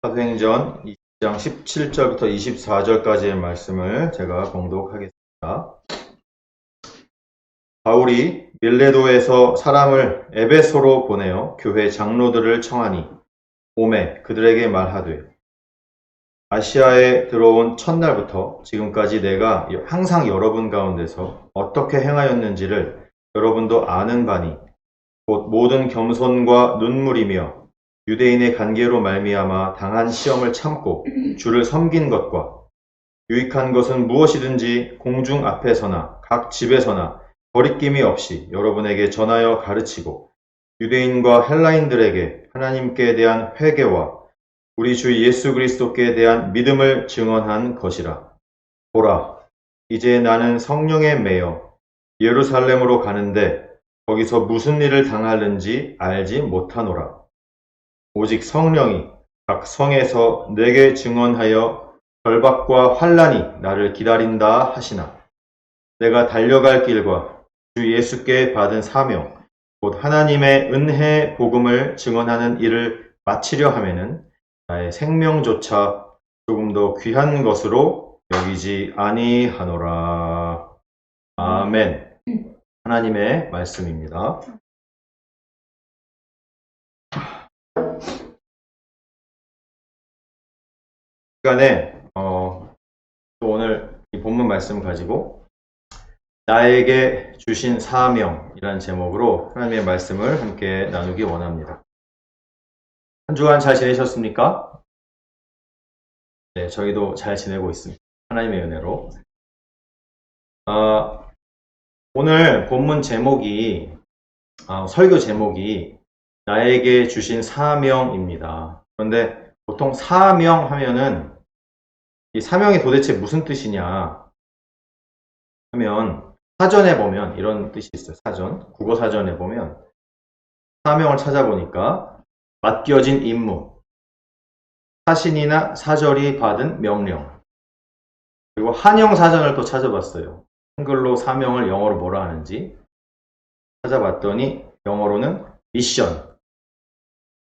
사도행전 20장 17절부터 24절까지의 말씀을 제가 봉독하겠습니다. 바울이 밀레도에서 사람을 에베소로 보내어 교회 장로들을 청하니 오매 그들에게 말하되 아시아에 들어온 첫날부터 지금까지 내가 항상 여러분 가운데서 어떻게 행하였는지를 여러분도 아는 바니 곧 모든 겸손과 눈물이며 유대인의 관계로 말미암아 당한 시험을 참고 주를 섬긴 것과 유익한 것은 무엇이든지 공중 앞에서나 각 집에서나 거리낌이 없이 여러분에게 전하여 가르치고 유대인과 헬라인들에게 하나님께 대한 회개와 우리 주 예수 그리스도께 대한 믿음을 증언한 것이라. 보라, 이제 나는 성령에 매여 예루살렘으로 가는데 거기서 무슨 일을 당하는지 알지 못하노라. 오직 성령이 각 성에서 내게 증언하여 결박과 환난이 나를 기다린다 하시나 내가 달려갈 길과 주 예수께 받은 사명 곧 하나님의 은혜 복음을 증언하는 일을 마치려 하면은 나의 생명조차 조금 더 귀한 것으로 여기지 아니하노라. 아멘. 하나님의 말씀입니다. 시간에 또 오늘 이 본문 말씀 가지고 나에게 주신 사명이라는 제목으로 하나님의 말씀을 함께 나누기 원합니다. 한 주간 잘 지내셨습니까? 네, 저희도 잘 지내고 있습니다. 하나님의 은혜로. 오늘 본문 제목이 설교 제목이 나에게 주신 사명입니다. 그런데 보통 사명 하면은 이 사명이 도대체 무슨 뜻이냐 하면 사전에 보면 이런 뜻이 있어요. 사전, 국어 사전에 보면 사명을 찾아보니까 맡겨진 임무, 사신이나 사절이 받은 명령, 그리고 한영 사전을 또 찾아봤어요. 한글로 사명을 영어로 뭐라 하는지 찾아봤더니 영어로는 미션,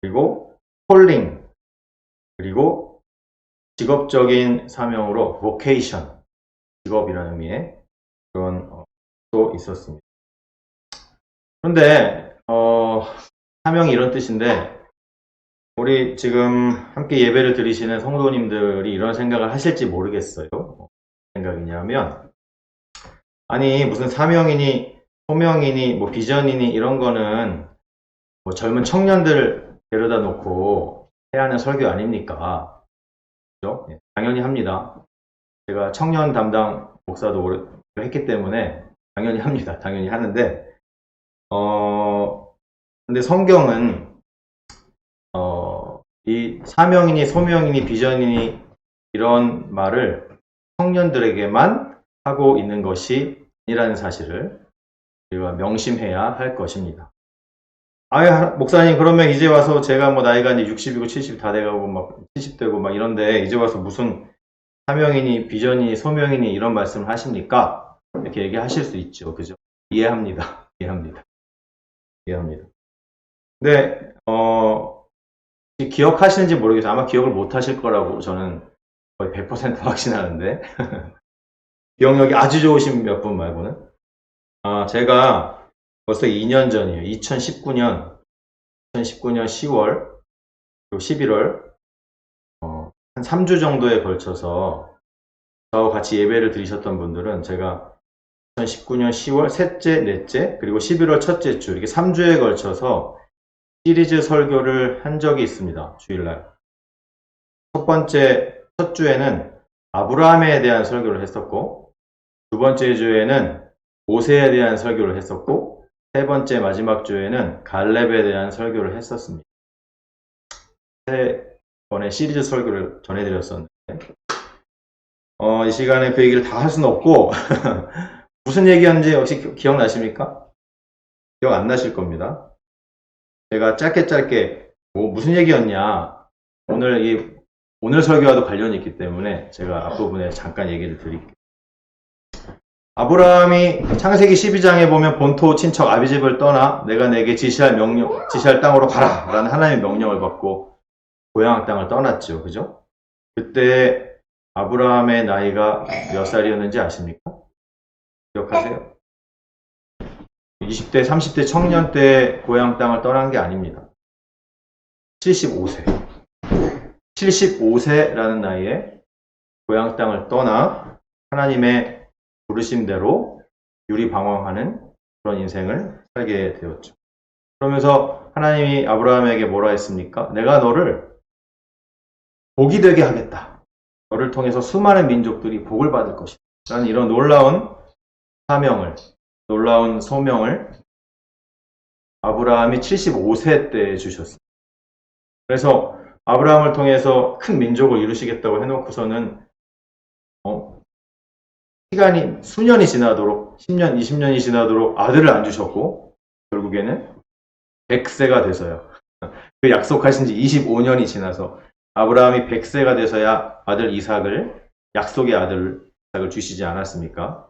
그리고 콜링, 그리고 직업적인 사명으로 vocation, 직업이라는 의미의 그런 또 있었습니다. 그런데 사명이 이런 뜻인데 우리 지금 함께 예배를 드리시는 성도님들이 이런 생각을 하실지 모르겠어요. 무슨 생각이냐면 아니 무슨 사명이니 소명이니 뭐 비전이니 이런 거는 뭐 젊은 청년들 데려다 놓고 해야 하는 설교 아닙니까? 그죠? 예, 당연히 합니다. 제가 청년 담당 목사도 오래 했기 때문에 당연히 합니다. 당연히 하는데 근데 성경은 이 사명이니 소명이니 비전이니 이런 말을 청년들에게만 하고 있는 것이 아니라는 사실을 우리가 명심해야 할 것입니다. 목사님 그러면 이제 와서 제가 뭐 나이가 이제 60이고 70 다 돼가고 막 70되고 막 이런데 이제 와서 무슨 사명이니 비전이니 소명이니 이런 말씀을 하십니까? 이렇게 얘기하실 수 있죠. 그죠? 이해합니다. 이해합니다. 근데 기억하시는지 모르겠어요. 아마 기억을 못 하실 거라고 저는 거의 100% 확신하는데 기억력이 아주 좋으신 몇 분 말고는 제가 벌써 2년 전이에요. 2019년 10월 그리고 11월 한 3주 정도에 걸쳐서 저와 같이 예배를 드리셨던 분들은 제가 2019년 10월 셋째, 넷째 그리고 11월 첫째 주 이렇게 3주에 걸쳐서 시리즈 설교를 한 적이 있습니다. 주일날. 첫 주에는 아브라함에 대한 설교를 했었고 두 번째 주에는 모세에 대한 설교를 했었고 세 번째 마지막 주에는 갈렙에 대한 설교를 했었습니다. 세 번의 시리즈 설교를 전해드렸었는데 이 시간에 그 얘기를 다 할 수는 없고 무슨 얘기였는지 혹시 기억나십니까? 기억 안 나실 겁니다. 제가 짧게 무슨 얘기였냐 오늘 설교와도 관련이 있기 때문에 제가 앞부분에 잠깐 얘기를 드릴게요. 아브라함이 창세기 12장에 보면 본토 친척 아비집을 떠나 내가 내게 지시할 땅으로 가라 라는 하나님의 명령을 받고 고향 땅을 떠났죠. 그죠? 그때 아브라함의 나이가 몇 살이었는지 아십니까? 기억하세요? 20대, 30대 청년 때 고향 땅을 떠난 게 아닙니다. 75세. 75세라는 나이에 고향 땅을 떠나 하나님의 부르심대로 유리방황하는 그런 인생을 살게 되었죠. 그러면서 하나님이 아브라함에게 뭐라 했습니까? 내가 너를 복이 되게 하겠다. 너를 통해서 수많은 민족들이 복을 받을 것이다. 라는 이런 놀라운 사명을, 놀라운 소명을 아브라함이 75세 때 주셨습니다. 그래서 아브라함을 통해서 큰 민족을 이루시겠다고 해놓고서는 시간이 수년이 지나도록 10년, 20년이 지나도록 아들을 안 주셨고 결국에는 100세가 돼서요. 그 약속하신 지 25년이 지나서 아브라함이 100세가 돼서야 아들 이삭을, 약속의 아들 이삭을 주시지 않았습니까?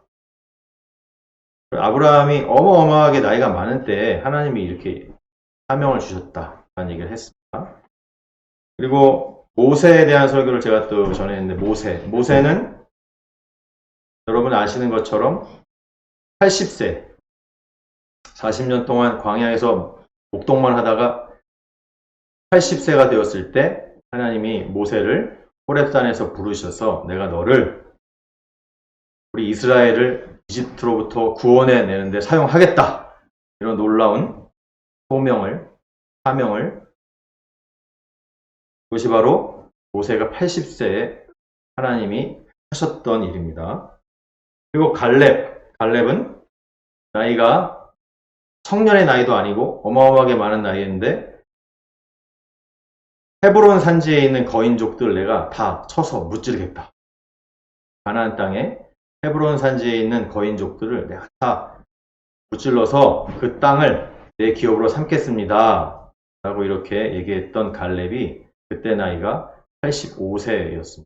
아브라함이 어마어마하게 나이가 많은 때에 하나님이 이렇게 사명을 주셨다라는 얘기를 했습니다. 그리고 모세에 대한 설교를 제가 또 전했는데 모세는 여러분 아시는 것처럼 80세 40년 동안 광야에서 목동만 하다가 80세가 되었을 때 하나님이 모세를 호렙산에서 부르셔서 내가 너를 우리 이스라엘을 이집트로부터 구원해 내는데 사용하겠다. 이런 놀라운 사명을 그것이 바로 모세가 80세에 하나님이 하셨던 일입니다. 그리고 갈렙은 나이가 청년의 나이도 아니고 어마어마하게 많은 나이인데 헤브론 산지에 있는 거인족들 내가 다 쳐서 무찌르겠다. 가나안 땅에 헤브론 산지에 있는 거인족들을 내가 다 무찔러서 그 땅을 내 기업으로 삼겠습니다. 라고 이렇게 얘기했던 갈렙이 그때 나이가 85세였습니다.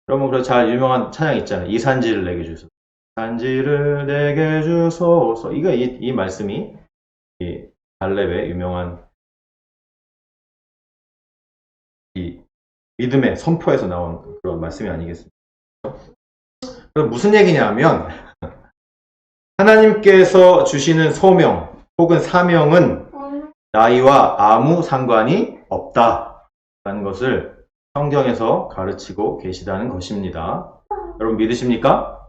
여러분 그 잘 유명한 찬양 있잖아요. 이 산지를 내게 주소서. 산지를 내게 주소서. 이 말씀이 이 갈렙의 유명한 이 믿음의 선포에서 나온 그런 말씀이 아니겠습니까? 그럼 무슨 얘기냐면 하나님께서 주시는 소명 혹은 사명은 나이와 아무 상관이 없다라는 것을 성경에서 가르치고 계시다는 것입니다. 여러분 믿으십니까?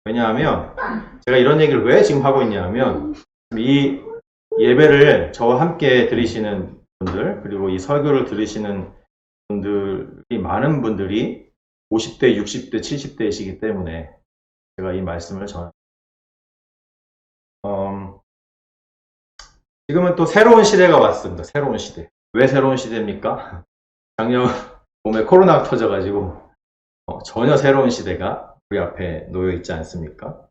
왜냐하면 제가 이런 얘기를 왜 지금 하고 있냐면 이 예배를 저와 함께 들으시는 분들 그리고 이 설교를 들으시는 분들이 많은 분들이 50대, 60대, 70대이시기 때문에 제가 이 말씀을 전합니다. 지금은 또 새로운 시대가 왔습니다. 새로운 시대. 왜 새로운 시대입니까? 작년 봄에 코로나가 터져가지고 전혀 새로운 시대가 우리 앞에 놓여 있지 않습니까?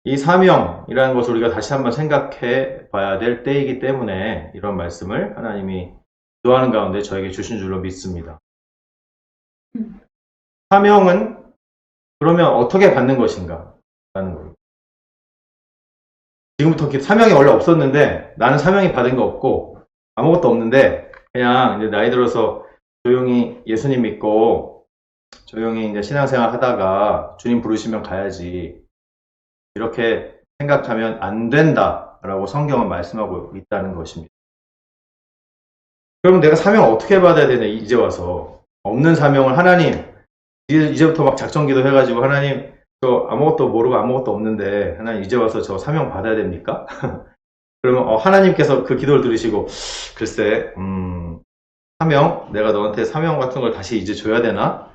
이 사명이라는 것을 우리가 다시 한번 생각해 봐야 될 때이기 때문에 이런 말씀을 하나님이 기도하는 가운데 저에게 주신 줄로 믿습니다. 사명은 그러면 어떻게 받는 것인가? 라는 겁니다. 지금부터 사명이 원래 없었는데 나는 사명이 받은 거 없고 아무것도 없는데 그냥 이제 나이 들어서 조용히 예수님 믿고 조용히 이제 신앙생활 하다가 주님 부르시면 가야지 이렇게 생각하면 안 된다라고 성경은 말씀하고 있다는 것입니다. 그럼 내가 사명을 어떻게 받아야 되냐 이제 와서 없는 사명을 하나님 이제부터 막 작정기도 해가지고 하나님 저 아무것도 모르고 아무것도 없는데 하나님 이제 와서 저 사명 받아야 됩니까? 그러면 하나님께서 그 기도를 들으시고 글쎄 사명 내가 너한테 사명 같은 걸 다시 이제 줘야 되나?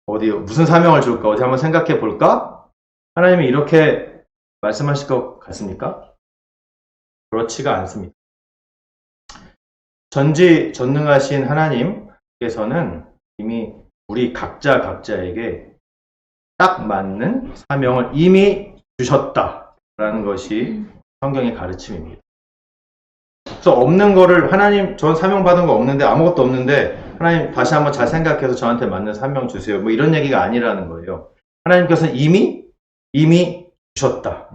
어디 무슨 사명을 줄까? 어디 한번 생각해 볼까? 하나님이 이렇게 말씀하실 것 같습니까? 그렇지가 않습니다. 전지전능하신 하나님께서는 이미 우리 각자에게 딱 맞는 사명을 이미 주셨다라는 것이 성경의 가르침입니다. 그래서 없는 거를 하나님 전 사명 받은 거 없는데 아무것도 없는데 하나님 다시 한번 잘 생각해서 저한테 맞는 사명 주세요. 뭐 이런 얘기가 아니라는 거예요. 하나님께서는 이미 주셨다.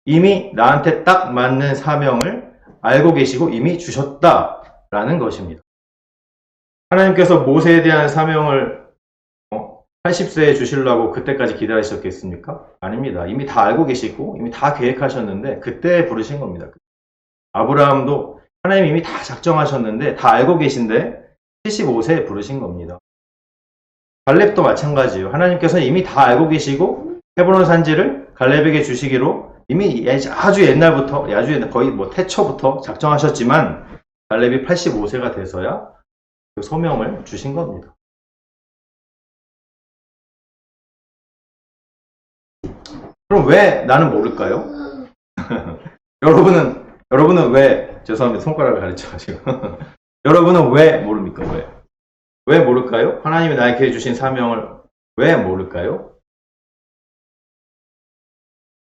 이미 나한테 딱 맞는 사명을 알고 계시고 이미 주셨다라는 라는 것입니다. 하나님께서 모세에 대한 사명을 80세에 주시려고 그때까지 기다리셨겠습니까? 아닙니다. 이미 다 알고 계시고 이미 다 계획하셨는데 그때 부르신 겁니다. 아브라함도 하나님 이미 다 작정하셨는데 다 알고 계신데 75세에 부르신 겁니다. 갈렙도 마찬가지예요. 하나님께서 이미 다 알고 계시고 헤브론 산지를 갈렙에게 주시기로 이미 아주 옛날부터 거의 태초부터 작정하셨지만 갈렙이 85세가 돼서야 그 소명을 주신 겁니다. 그럼 왜 나는 모를까요? 여러분은 왜, 죄송합니다. 손가락을 가르쳐가지고. 여러분은 왜 모릅니까? 왜 모를까요? 하나님이 나에게 주신 사명을 왜 모를까요?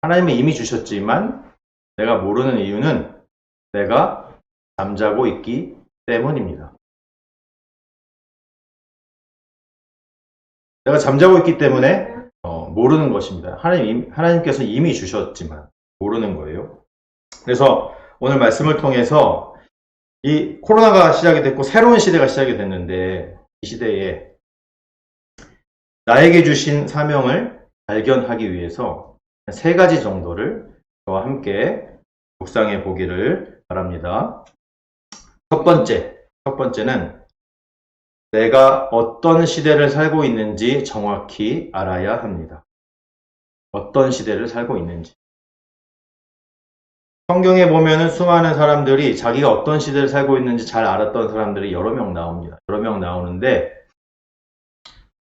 하나님이 이미 주셨지만 내가 모르는 이유는 내가 잠자고 있기 때문입니다. 내가 잠자고 있기 때문에 모르는 것입니다. 하나님께서 이미 주셨지만 모르는 거예요. 그래서 오늘 말씀을 통해서 이 코로나가 시작이 됐고 새로운 시대가 시작이 됐는데 이 시대에 나에게 주신 사명을 발견하기 위해서 3가지 정도를 저와 함께 묵상해 보기를 바랍니다. 첫 번째는 내가 어떤 시대를 살고 있는지 정확히 알아야 합니다. 어떤 시대를 살고 있는지. 성경에 보면은 수많은 사람들이 자기가 어떤 시대를 살고 있는지 잘 알았던 사람들이 여러 명 나옵니다. 여러 명 나오는데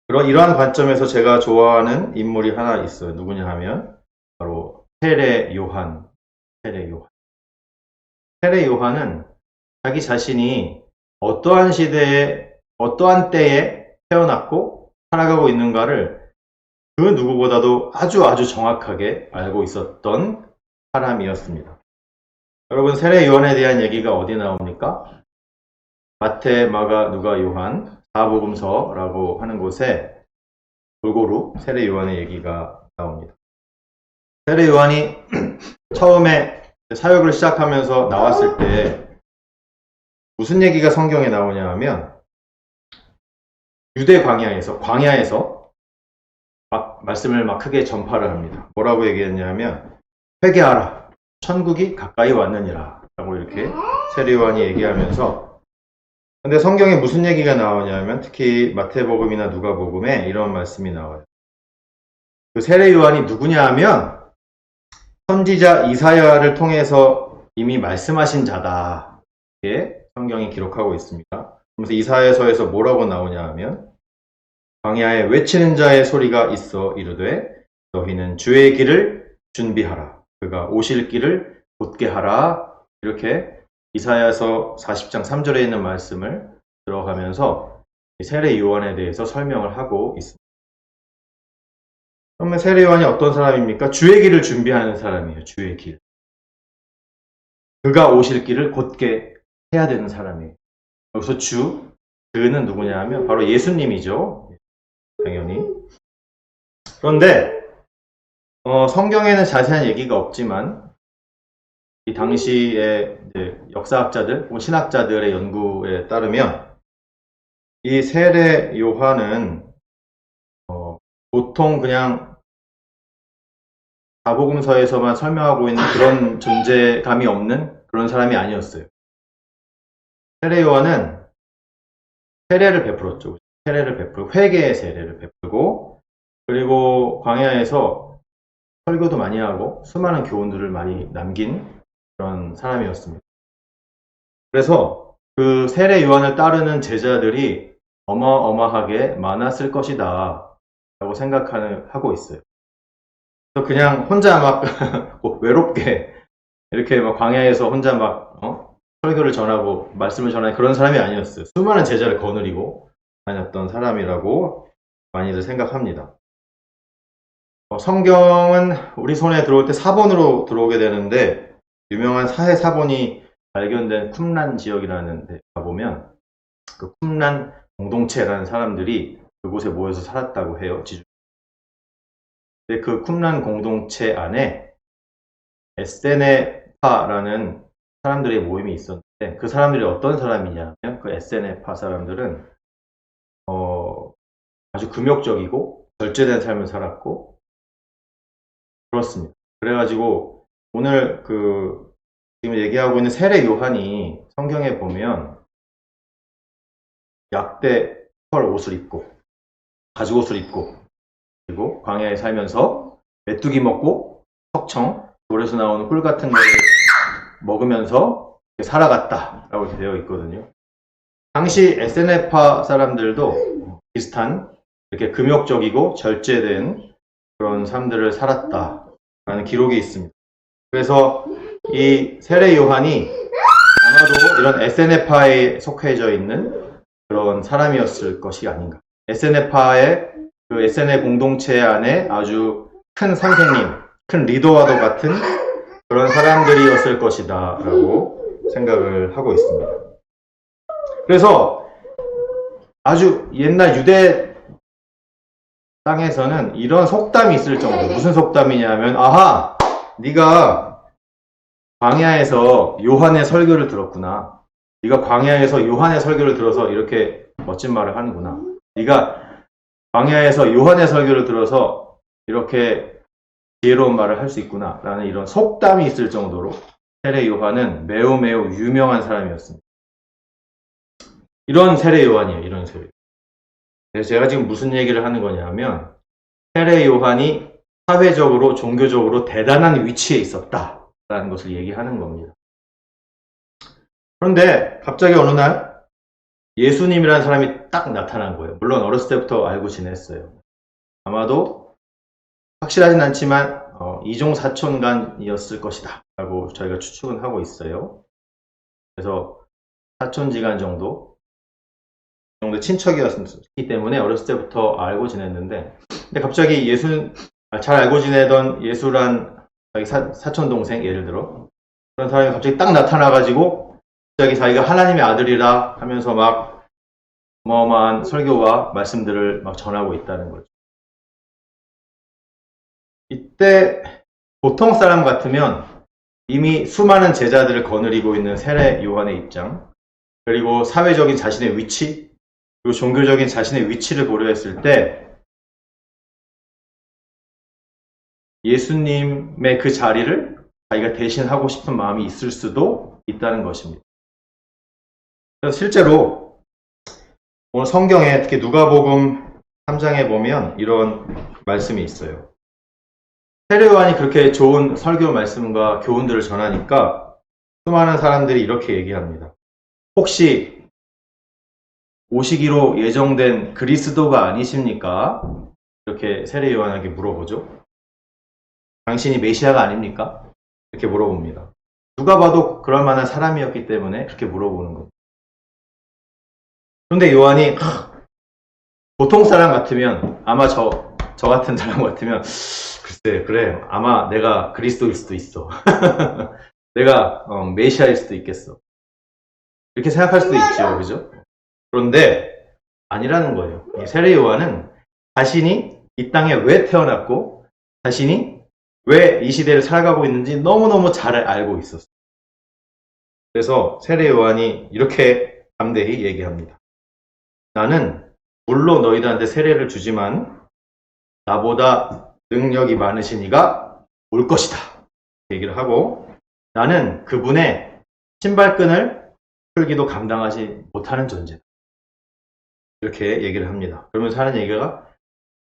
이러한 관점에서 제가 좋아하는 인물이 하나 있어요. 누구냐 하면 바로 세례 요한. 세례 요한은 자기 자신이 어떠한 시대에 어떠한 때에 태어났고 살아가고 있는가를 그 누구보다도 아주 정확하게 알고 있었던 사람이었습니다. 여러분 세례 요한에 대한 얘기가 어디 나옵니까? 마태, 마가, 누가, 요한 4복음서라고 하는 곳에 골고루 세례 요한의 얘기가 나옵니다. 세례 요한이 처음에 사역을 시작하면서 나왔을 때 무슨 얘기가 성경에 나오냐 하면 유대 광야에서 말씀을 크게 전파를 합니다. 뭐라고 얘기했냐 하면 회개하라 천국이 가까이 왔느니라 라고 이렇게 세례 요한이 얘기하면서 근데 성경에 무슨 얘기가 나오냐면 특히 마태복음이나 누가복음에 이런 말씀이 나와요. 그 세례 요한이 누구냐 하면 선지자 이사야를 통해서 이미 말씀하신 자다. 이렇게 성경이 기록하고 있습니다. 그래서 이사야서에서 뭐라고 나오냐 하면 광야에 외치는 자의 소리가 있어 이르되 너희는 주의 길을 준비하라. 그가 오실 길을 곧게 하라. 이렇게 이사야서 40장 3절에 있는 말씀을 들어가면서 세례 요한에 대해서 설명을 하고 있습니다. 그러면 세례 요한이 어떤 사람입니까? 주의 길을 준비하는 사람이에요. 주의 길. 그가 오실 길을 곧게 해야 되는 사람이에요. 여기서 그는 누구냐 하면 바로 예수님이죠. 당연히. 그런데 성경에는 자세한 얘기가 없지만 이 당시의 역사학자들, 신학자들의 연구에 따르면 이 세례 요한은 보통 그냥 사복음서에서만 설명하고 있는 그런 존재감이 없는 그런 사람이 아니었어요. 세례 요한은 세례를 베풀었죠. 회개의 세례를 베풀고 그리고 광야에서 설교도 많이 하고 수많은 교훈들을 많이 남긴 그런 사람이었습니다. 그래서 그 세례 요한을 따르는 제자들이 어마어마하게 많았을 것이다 라고 생각하고 있어요. 그래서 그냥 혼자 외롭게 이렇게 광야에서 혼자 설교를 전하고 말씀을 전하는 그런 사람이 아니었어요. 수많은 제자를 거느리고 다녔던 사람이라고 많이들 생각합니다. 성경은 우리 손에 들어올 때 사본으로 들어오게 되는데 유명한 사해 사본이 발견된 쿰란 지역이라는 데 가보면 그 쿰란 공동체라는 사람들이 그곳에 모여서 살았다고 해요. 근데 그 쿰란 공동체 안에 에세네파라는 사람들의 모임이 있었는데 그 사람들이 어떤 사람이냐면 그 SNF파 사람들은 아주 금욕적이고 절제된 삶을 살았고 그렇습니다. 그래가지고 오늘 지금 얘기하고 있는 세례 요한이 성경에 보면 약대 털 옷을 입고 가죽 옷을 입고 그리고 광야에 살면서 메뚜기 먹고 석청 돌에서 나오는 꿀 같은 걸 먹으면서 살아갔다라고 되어 있거든요. 당시 SNF파 사람들도 비슷한 이렇게 금욕적이고 절제된 그런 삶들을 살았다라는 기록이 있습니다. 그래서 이 세례 요한이 아마도 이런 SNF파에 속해져 있는 그런 사람이었을 것이 아닌가. SNF파의 그 SNF 공동체 안에 아주 큰 선생님, 큰 리더와도 같은 그런 사람들이었을 것이다 라고 생각을 하고 있습니다. 그래서 아주 옛날 유대 땅에서는 이런 속담이 있을 정도. 무슨 속담이냐면 아하! 네가 광야에서 요한의 설교를 들었구나. 네가 광야에서 요한의 설교를 들어서 이렇게 멋진 말을 하는구나. 네가 광야에서 요한의 설교를 들어서 이렇게 지혜로운 말을 할 수 있구나 라는 이런 속담이 있을 정도로 세례 요한은 매우 매우 유명한 사람이었습니다. 이런 세례 요한이에요. 이런 세례. 그래서 제가 지금 무슨 얘기를 하는 거냐면 세례 요한이 사회적으로 종교적으로 대단한 위치에 있었다라는 것을 얘기하는 겁니다. 그런데 갑자기 어느 날 예수님이라는 사람이 딱 나타난 거예요. 물론 어렸을 때부터 알고 지냈어요. 아마도 확실하진 않지만 이종 사촌간이었을 것이다 라고 저희가 추측은 하고 있어요. 그래서 사촌지간 정도 친척이었기 때문에 어렸을 때부터 알고 지냈는데 근데 갑자기 잘 알고 지내던 예수란 자기 사촌 동생 예를 들어 그런 사람이 갑자기 딱 나타나가지고 갑자기 자기가 하나님의 아들이라 하면서 막 어마어마한 설교와 말씀들을 막 전하고 있다는 거죠. 이때 보통 사람 같으면 이미 수많은 제자들을 거느리고 있는 세례 요한의 입장 그리고 사회적인 자신의 위치 그리고 종교적인 자신의 위치를 고려했을 때 예수님의 그 자리를 자기가 대신하고 싶은 마음이 있을 수도 있다는 것입니다. 그래서 실제로 오늘 성경에 특히 누가복음 3장에 보면 이런 말씀이 있어요. 세례 요한이 그렇게 좋은 설교 말씀과 교훈들을 전하니까 수많은 사람들이 이렇게 얘기합니다. 혹시 오시기로 예정된 그리스도가 아니십니까? 이렇게 세례 요한에게 물어보죠. 당신이 메시아가 아닙니까? 이렇게 물어봅니다. 누가 봐도 그럴 만한 사람이었기 때문에 그렇게 물어보는 겁니다. 그런데 요한이 보통 사람 같으면 아마 저 같은 사람 같으면 글쎄 그래 아마 내가 그리스도일 수도 있어. 내가 메시아일 수도 있겠어. 이렇게 생각할 수도 있죠. 그죠? 그런데 아니라는 거예요. 세례 요한은 자신이 이 땅에 왜 태어났고 자신이 왜 이 시대를 살아가고 있는지 너무너무 잘 알고 있었어요. 그래서 세례 요한이 이렇게 담대히 얘기합니다. 나는 물론 너희들한테 세례를 주지만 나보다 능력이 많으신 이가 올 것이다. 얘기를 하고 나는 그분의 신발끈을 풀기도 감당하지 못하는 존재다. 이렇게 얘기를 합니다. 그러면서 하는 얘기가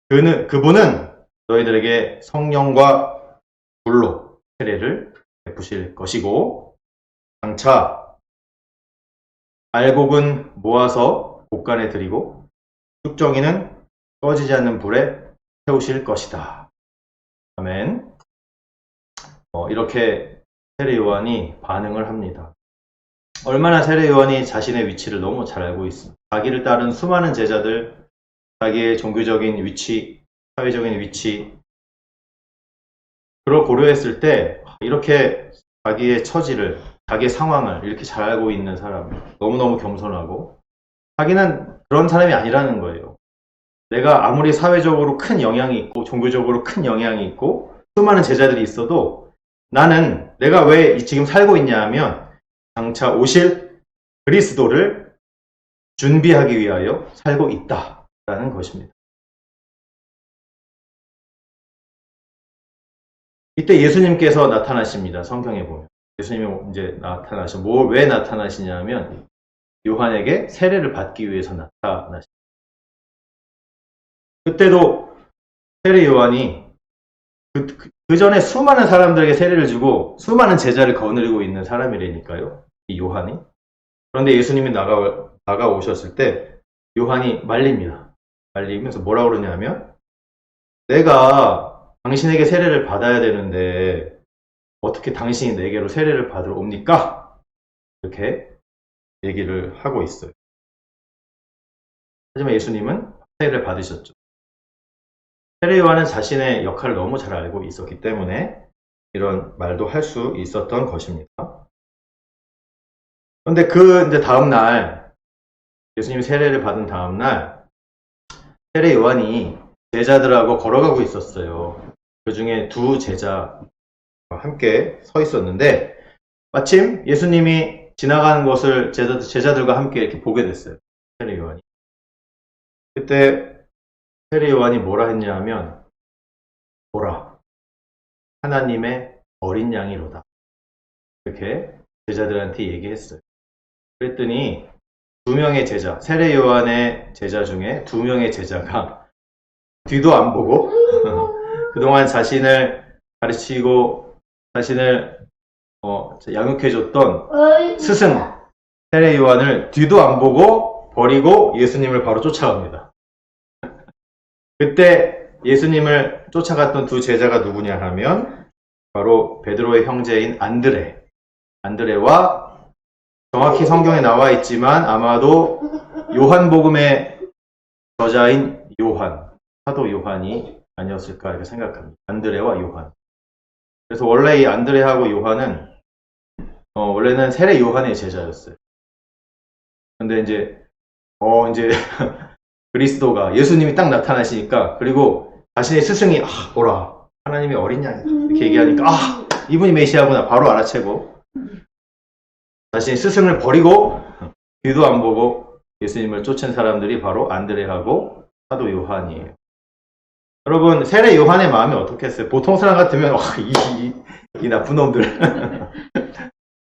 그분은 너희들에게 성령과 불로 세례를 베푸실 것이고 장차 알곡은 모아서 곳간에 드리고 쭉정이는 꺼지지 않는 불에 태우실 것이다. 아멘. 이렇게 세례 요한이 반응을 합니다. 얼마나 세례 요한이 자신의 위치를 너무 잘 알고 있어. 자기를 따른 수많은 제자들, 자기의 종교적인 위치, 사회적인 위치, 그걸 고려했을 때 이렇게 자기의 처지를, 자기의 상황을 이렇게 잘 알고 있는 사람, 너무너무 겸손하고 자기는 그런 사람이 아니라는 거예요. 내가 아무리 사회적으로 큰 영향이 있고 종교적으로 큰 영향이 있고 수많은 제자들이 있어도 나는 내가 왜 지금 살고 있냐 하면 장차 오실 그리스도를 준비하기 위하여 살고 있다라는 것입니다. 이때 예수님께서 나타나십니다. 성경에 보면. 예수님이 이제 왜 나타나시냐면 요한에게 세례를 받기 위해서 나타나십니다. 그때도 세례 요한이 그 전에 수많은 사람들에게 세례를 주고 수많은 제자를 거느리고 있는 사람이라니까요. 이 요한이. 그런데 예수님이 다가오셨을 때 요한이 말립니다. 말리면서 뭐라 그러냐면 내가 당신에게 세례를 받아야 되는데 어떻게 당신이 내게로 세례를 받으러 옵니까? 이렇게 얘기를 하고 있어요. 하지만 예수님은 세례를 받으셨죠. 세례 요한은 자신의 역할을 너무 잘 알고 있었기 때문에 이런 말도 할 수 있었던 것입니다. 그런데 이제 다음 날, 예수님이 세례를 받은 다음 날, 세례 요한이 제자들하고 걸어가고 있었어요. 그 중에 두 제자와 함께 서 있었는데, 마침 예수님이 지나가는 것을 제자들과 함께 이렇게 보게 됐어요. 세례 요한이. 그때 세례 요한이 뭐라 했냐 하면, 보라, 하나님의 어린 양이로다. 이렇게 제자들한테 얘기했어요. 그랬더니 두 명의 제자, 세례 요한의 제자 중에 두 명의 제자가 뒤도 안 보고 그동안 자신을 가르치고 자신을 양육해줬던 스승 세례 요한을 뒤도 안 보고 버리고 예수님을 바로 쫓아갑니다. 그때 예수님을 쫓아갔던 두 제자가 누구냐 하면 바로 베드로의 형제인 안드레와 정확히 성경에 나와 있지만 아마도 요한복음의 저자인 사도 요한이 아니었을까 이렇게 생각합니다. 안드레와 요한. 그래서 원래 이 안드레하고 요한은 원래는 세례 요한의 제자였어요. 근데 이제 그리스도가 예수님이 딱 나타나시니까 그리고 자신의 스승이 보라 하나님의 어린 양이다 이렇게 얘기하니까 이분이 메시아구나 바로 알아채고 자신의 스승을 버리고 뒤도 안 보고 예수님을 쫓은 사람들이 바로 안드레하고 사도 요한이에요. 여러분 세례 요한의 마음이 어떻겠어요? 보통 사람 같으면 이 나쁜 놈들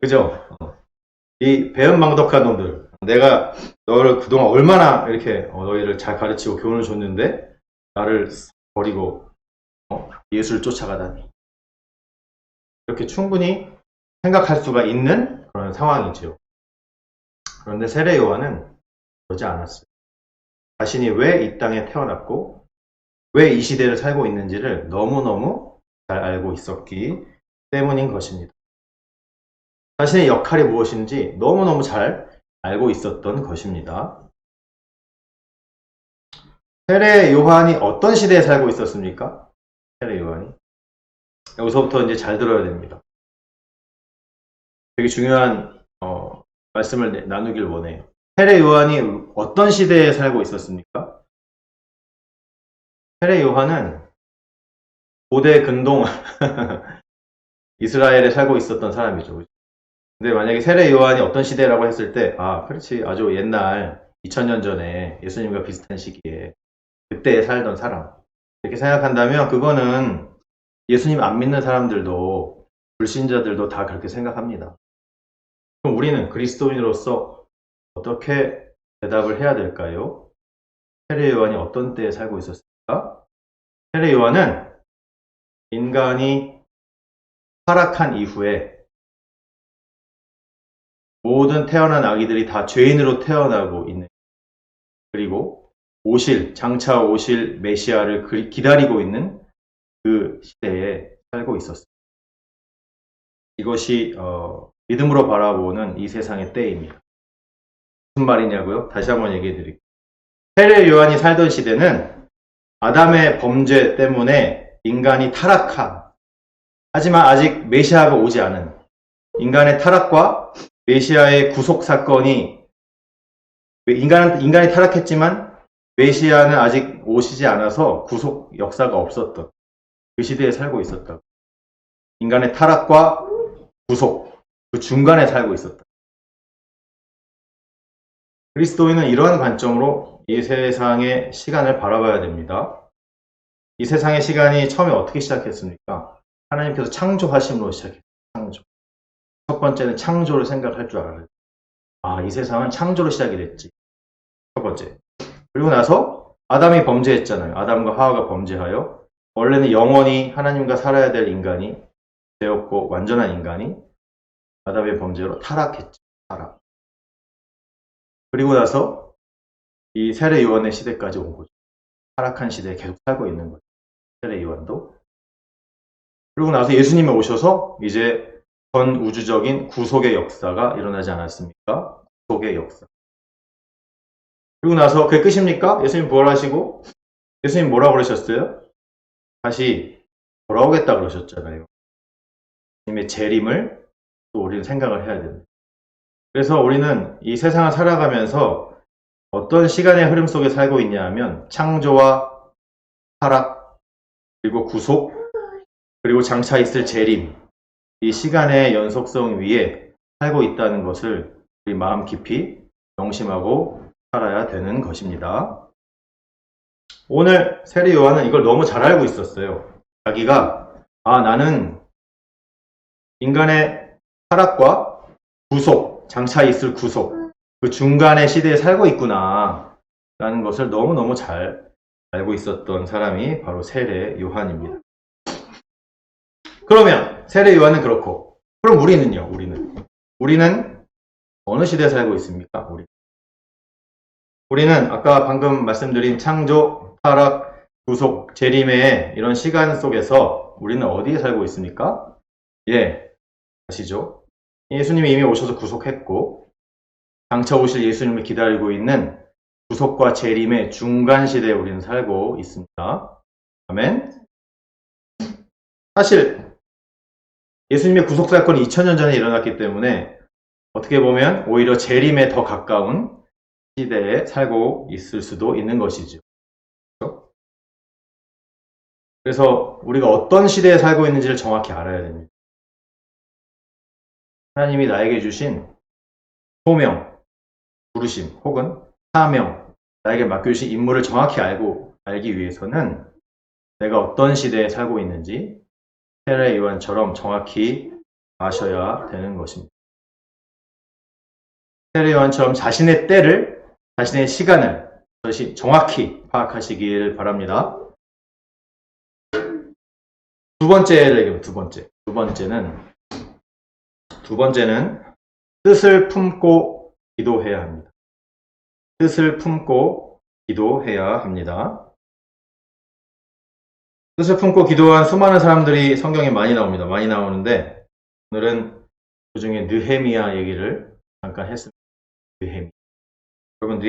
그죠? 이 배은망덕한 놈들 내가 너를 그동안 얼마나 이렇게 너희를 잘 가르치고 교훈을 줬는데 나를 버리고 예수를 쫓아가다니 이렇게 충분히 생각할 수가 있는 그런 상황이죠. 그런데 세례 요한은 그러지 않았어요. 자신이 왜 이 땅에 태어났고 왜 이 시대를 살고 있는지를 너무너무 잘 알고 있었기 때문인 것입니다. 자신의 역할이 무엇인지 너무너무 잘 알고 있었던 것입니다. 세례 요한이 어떤 시대에 살고 있었습니까? 세례 요한이. 여기서부터 이제 잘 들어야 됩니다. 되게 중요한 말씀을 나누길 원해요. 세례 요한이 어떤 시대에 살고 있었습니까? 세례 요한은 고대 근동 이스라엘에 살고 있었던 사람이죠. 근데 만약에 세례 요한이 어떤 시대라고 했을 때 그렇지 아주 옛날 2000년 전에 예수님과 비슷한 시기에 그때에 살던 사람 이렇게 생각한다면 그거는 예수님 안 믿는 사람들도 불신자들도 다 그렇게 생각합니다. 그럼 우리는 그리스도인으로서 어떻게 대답을 해야 될까요? 세례 요한이 어떤 때에 살고 있었을까? 세례 요한은 인간이 타락한 이후에 모든 태어난 아기들이 다 죄인으로 태어나고 있는 그리고 장차 오실 메시아를 기다리고 있는 그 시대에 살고 있었습니다. 이것이 믿음으로 바라보는 이 세상의 때입니다. 무슨 말이냐고요? 다시 한번 얘기해 드릴게요. 세례 요한이 살던 시대는 아담의 범죄 때문에 인간이 타락한 하지만 아직 메시아가 오지 않은 인간의 타락과 메시아의 구속 사건이 인간이 타락했지만 메시아는 아직 오시지 않아서 구속 역사가 없었던 그 시대에 살고 있었다. 인간의 타락과 구속 그 중간에 살고 있었다. 그리스도인은 이러한 관점으로 이 세상의 시간을 바라봐야 됩니다. 이 세상의 시간이 처음에 어떻게 시작했습니까? 하나님께서 창조하심으로 시작했어요. 창조. 첫 번째는 창조를 생각할 줄 알아요. 아, 이 세상은 창조로 시작이 됐지. 첫 번째. 그리고 나서 아담이 범죄했잖아요. 아담과 하와가 범죄하여 원래는 영원히 하나님과 살아야 될 인간이 되었고 완전한 인간이 아담의 범죄로 타락했죠. 타락. 그리고 나서 이 세례 요한의 시대까지 온 거죠. 타락한 시대에 계속 살고 있는 거죠. 세례 요한도. 그리고 나서 예수님이 오셔서 이제 전 우주적인 구속의 역사가 일어나지 않았습니까? 구속의 역사. 그리고 나서 그게 끝입니까? 예수님 부활하시고 예수님 뭐라고 그러셨어요? 다시 돌아오겠다 그러셨잖아요. 예수님의 재림을 또 우리는 생각을 해야 됩니다. 그래서 우리는 이 세상을 살아가면서 어떤 시간의 흐름 속에 살고 있냐 하면 창조와 타락, 그리고 구속, 그리고 장차 있을 재림, 이 시간의 연속성 위에 살고 있다는 것을 우리 마음 깊이 명심하고 살아야 되는 것입니다. 오늘 세례 요한은 이걸 너무 잘 알고 있었어요. 자기가 나는 인간의 타락과 구속, 장차 있을 구속, 그 중간의 시대에 살고 있구나 라는 것을 너무너무 잘 알고 있었던 사람이 바로 세례 요한입니다. 그러면 세례 요한은 그렇고, 그럼 우리는요? 우리는 어느 시대에 살고 있습니까? 우리는 아까 방금 말씀드린 창조, 타락, 구속, 재림의 이런 시간 속에서 우리는 어디에 살고 있습니까? 예, 아시죠? 예수님이 이미 오셔서 구속했고 장차 오실 예수님을 기다리고 있는 구속과 재림의 중간 시대에 우리는 살고 있습니다. 아멘. 사실 예수님의 구속 사건이 2000년 전에 일어났기 때문에 어떻게 보면 오히려 재림에 더 가까운 시대에 살고 있을 수도 있는 것이죠. 그래서 우리가 어떤 시대에 살고 있는지를 정확히 알아야 됩니다. 하나님이 나에게 주신 소명, 부르심 혹은 사명, 나에게 맡겨주신 임무를 정확히 알기 위해서는 내가 어떤 시대에 살고 있는지 세례 요한처럼 정확히 아셔야 되는 것입니다. 세례 요한처럼 자신의 때를, 자신의 시간을 정확히 파악하시길 바랍니다. 두 번째는 뜻을 품고 기도해야 합니다. 뜻을 품고 기도해야 합니다. 뜻을 품고 기도한 수많은 사람들이 성경에 많이 나옵니다. 많이 나오는데 오늘은 그 중에 느헤미야 얘기를 잠깐 했습니다. 느헤미야. 여러분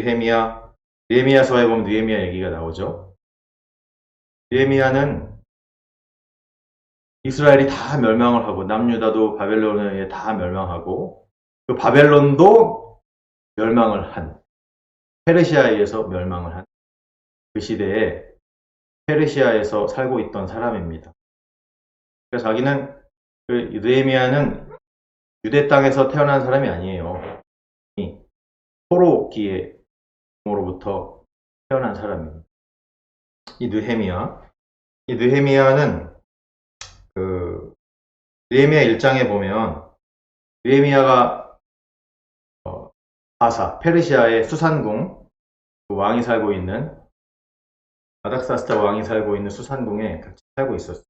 느헤미야서에 보면 느헤미야 얘기가 나오죠. 느헤미야는 이스라엘이 다 멸망을 하고 남유다도 바벨론에 의해 다 멸망하고 그 바벨론도 멸망을 한 페르시아에 의해서 멸망을 한 그 시대에 페르시아에서 살고 있던 사람입니다. 그래서 자기는 느헤미야는 유대 땅에서 태어난 사람이 아니에요. 포로기의 부모로부터 태어난 사람입니다. 이 느헤미야는 느헤미야 1장에 보면 느헤미야가 바사, 페르시아의 수산궁, 그 왕이 살고 있는 아닥사스다 왕이 살고 있는 수산궁에 같이 살고 있었어요.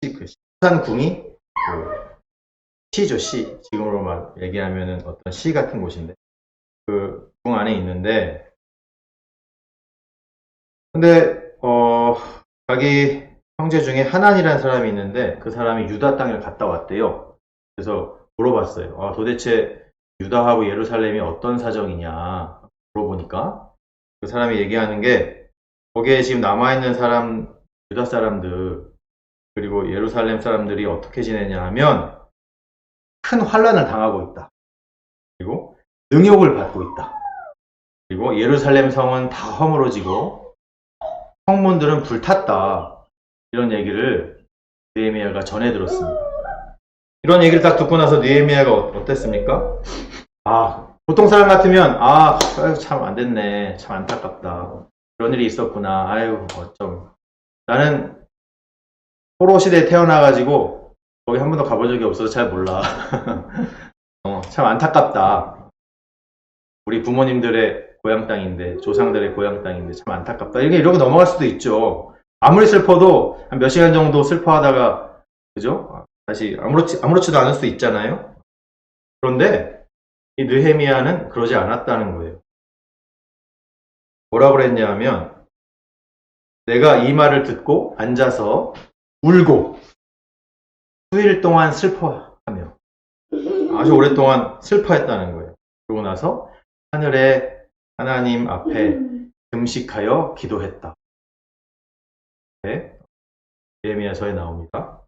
그 수산궁이 시죠, 시. 지금으로 막 얘기하면은 어떤 시 같은 곳인데 그 궁 안에 있는데 근데 자기 형제 중에 하난이라는 사람이 있는데 그 사람이 유다 땅을 갔다 왔대요. 그래서 물어봤어요. 도대체 유다하고 예루살렘이 어떤 사정이냐 물어보니까 그 사람이 얘기하는 게 거기에 지금 남아있는 사람, 유다 사람들 그리고 예루살렘 사람들이 어떻게 지내냐 하면 큰 환란을 당하고 있다. 그리고 능욕을 받고 있다. 그리고 예루살렘 성은 다 허물어지고 성문들은 불탔다. 이런 얘기를 느헤미야가 전해 들었습니다. 이런 얘기를 딱 듣고 나서 느헤미야가 어땠습니까? 보통 사람 같으면 참 안 됐네, 참 안타깝다, 그런 일이 있었구나, 아유 어쩜. 나는 포로 시대에 태어나가지고 거기 한 번도 가본 적이 없어서 잘 몰라. 참 안타깝다. 우리 부모님들의 고향 땅인데, 조상들의 고향 땅인데 참 안타깝다. 이러고 넘어갈 수도 있죠. 아무리 슬퍼도 한 몇 시간 정도 슬퍼하다가, 그죠? 다시 아무렇지도 않을 수도 있잖아요. 그런데 이 느헤미야는 그러지 않았다는 거예요. 뭐라 그랬냐면, 내가 이 말을 듣고 앉아서 울고 수일 동안 슬퍼하며, 아주 오랫동안 슬퍼했다는 거예요. 그러고 나서 하늘의 하나님 앞에 금식하여 기도했다. 네, 느헤미야서에 나옵니다.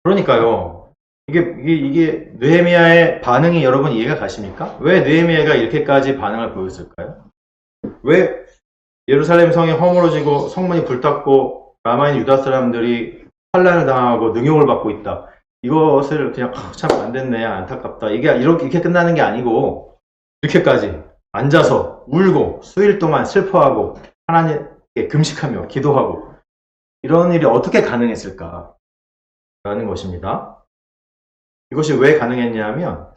그러니까요, 이게 느헤미야의 반응이 여러분 이해가 가십니까? 왜 느헤미야가 이렇게까지 반응을 보였을까요? 왜 예루살렘 성이 허물어지고 성문이 불탔고 라마 있는 유다 사람들이 환난을 당하고 능욕을 받고 있다, 이것을 그냥 참 안 됐네, 안타깝다, 이게 이렇게 끝나는 게 아니고 이렇게까지 앉아서 울고 수일 동안 슬퍼하고 하나님께 금식하며 기도하고, 이런 일이 어떻게 가능했을까 라는 것입니다. 이것이 왜 가능했냐면,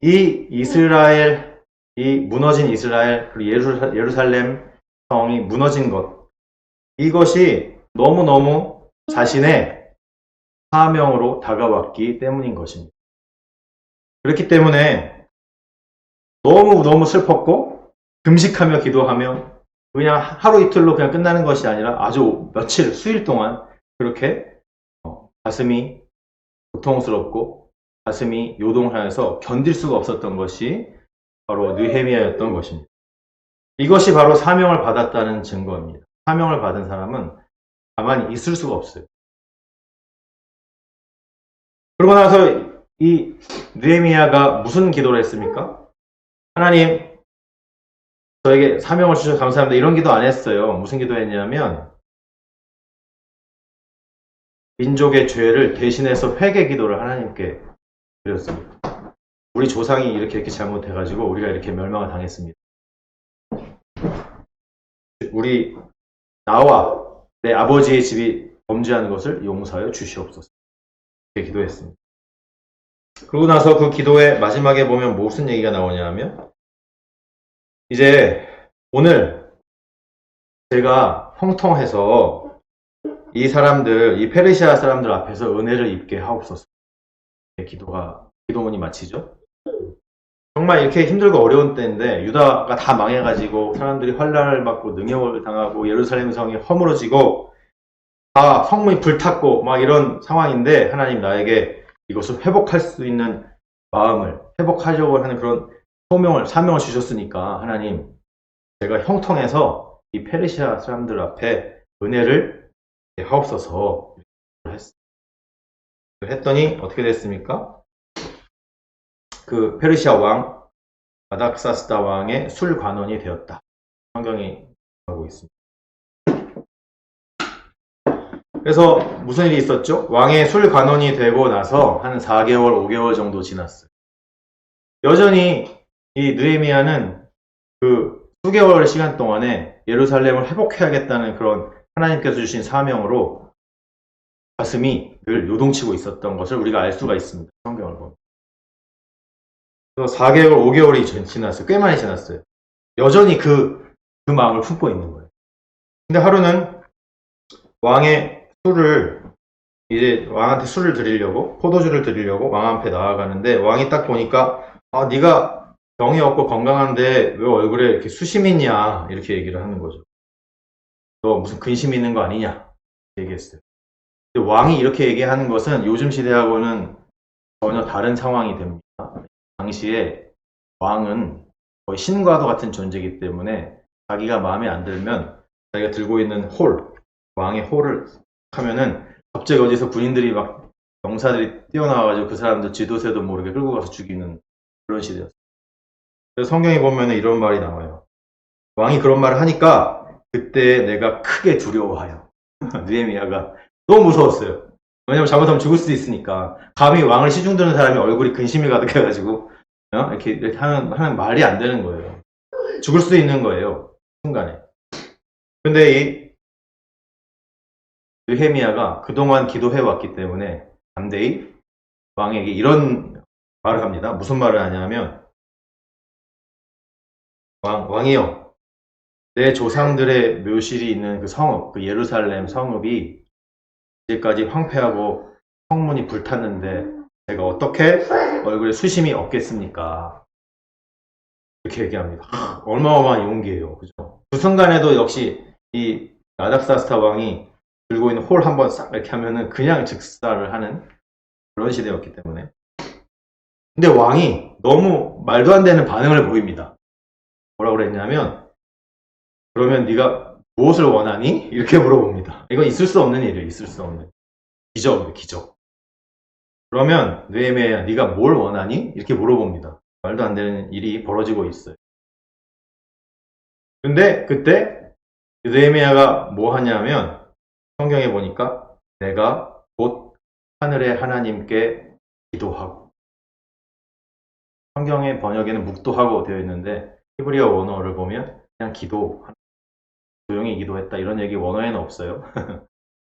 이 무너진 이스라엘, 그리고 예루살렘 성이 무너진 것, 이것이 너무너무 자신의 사명으로 다가왔기 때문인 것입니다. 그렇기 때문에 너무 슬펐고 금식하며 기도하며 그냥 하루 이틀로 그냥 끝나는 것이 아니라 아주 며칠, 수일 동안 그렇게 가슴이 고통스럽고 가슴이 요동하여서 견딜 수가 없었던 것이 바로 느헤미야였던 것입니다. 이것이 바로 사명을 받았다는 증거입니다. 사명을 받은 사람은 가만히 있을 수가 없어요. 그러고 나서 이 느헤미야가 무슨 기도를 했습니까? 하나님, 저에게 사명을 주셔서 감사합니다, 이런 기도 안 했어요. 무슨 기도했냐면, 민족의 죄를 대신해서 회개 기도를 하나님께 드렸습니다. 우리 조상이 이렇게 잘못해가지고 우리가 이렇게 멸망을 당했습니다. 나와 내 아버지의 집이 범죄한 것을 용서하여 주시옵소서, 이렇게 기도했습니다. 그러고 나서 그 기도의 마지막에 보면 무슨 얘기가 나오냐면, 이제 오늘 제가 형통해서 이 페르시아 사람들 앞에서 은혜를 입게 하옵소서, 기도문이 마치죠. 정말 이렇게 힘들고 어려운 때인데 유다가 다 망해가지고 사람들이 환난을 받고 능욕을 당하고 예루살렘 성이 허물어지고 다 성문이 불탔고 막 이런 상황인데, 하나님 나에게 이것을 회복할 수 있는 마음을, 회복하려고 하는 그런 사명을 주셨으니까 하나님, 제가 형통해서 이 페르시아 사람들 앞에 은혜를 하옵소서 했더니 어떻게 됐습니까? 그 페르시아 왕 아닥사스다 왕의 술관원이 되었다, 성경이 하고 있습니다. 그래서 무슨 일이 있었죠? 왕의 술관원이 되고 나서 한 4개월, 5개월 정도 지났어요. 여전히 이 느헤미야는 그 수개월 시간 동안에 예루살렘을 회복해야겠다는 그런 하나님께서 주신 사명으로 가슴이 늘 요동치고 있었던 것을 우리가 알 수가 있습니다. 성경을 보면. 그래서 4개월, 5개월이 지났어요. 꽤 많이 지났어요. 여전히 그 마음을 품고 있는 거예요. 근데 하루는 왕한테 술을 드리려고, 포도주를 드리려고 왕 앞에 나아가는데, 왕이 딱 보니까, 네가 병이 없고 건강한데 왜 얼굴에 이렇게 수심이 있냐, 이렇게 얘기를 하는 거죠. 너 무슨 근심 있는 거 아니냐, 얘기했어요. 근데 왕이 이렇게 얘기하는 것은 요즘 시대하고는 전혀 다른 상황이 됩니다. 당시에 왕은 거의 신과도 같은 존재이기 때문에 자기가 마음에 안 들면 자기가 들고 있는 왕의 홀을 하면은 갑자기 어디서 군인들이 막 병사들이 뛰어나와가지고 그 사람들 지도새도 모르게 끌고 가서 죽이는 그런 시대였어요. 그래서 성경에 보면 이런 말이 나와요. 왕이 그런 말을 하니까 그때 내가 크게 두려워하여. 느헤미야가 너무 무서웠어요. 왜냐면 잘못하면 죽을 수도 있으니까. 감히 왕을 시중드는 사람이 얼굴이 근심이 가득해가지고 이렇게 하면 말이 안 되는 거예요. 죽을 수도 있는 거예요. 순간에. 근데 이 느헤미야가 그동안 기도해 왔기 때문에 담대히 왕에게 이런 말을 합니다. 무슨 말을 하냐면, 왕이여, 내 조상들의 묘실이 있는 그 성읍, 그 예루살렘 성읍이 이제까지 황폐하고 성문이 불탔는데 제가 어떻게 얼굴에 수심이 없겠습니까? 이렇게 얘기합니다. 어마어마한 용기예요. 그죠? 그 순간에도 역시 이 아닥사스다 왕이 들고 있는 홀 한번 싹 이렇게 하면은 그냥 즉사를 하는 그런 시대였기 때문에. 근데 왕이 너무 말도 안 되는 반응을 보입니다. 뭐라고 그랬냐면, 그러면 네가 무엇을 원하니? 이렇게 물어봅니다. 이건 있을 수 없는 일이에요. 있을 수 없는. 기적이에요. 기적. 그러면 느헤미야야, 네가 뭘 원하니? 이렇게 물어봅니다. 말도 안 되는 일이 벌어지고 있어요. 근데 그때 느헤미야가 뭐 하냐면, 성경에 보니까 내가 곧 하늘의 하나님께 기도하고, 성경의 번역에는 묵도하고 되어 있는데 히브리어 원어를 보면 그냥 조용히 기도했다 이런 얘기 원어에는 없어요.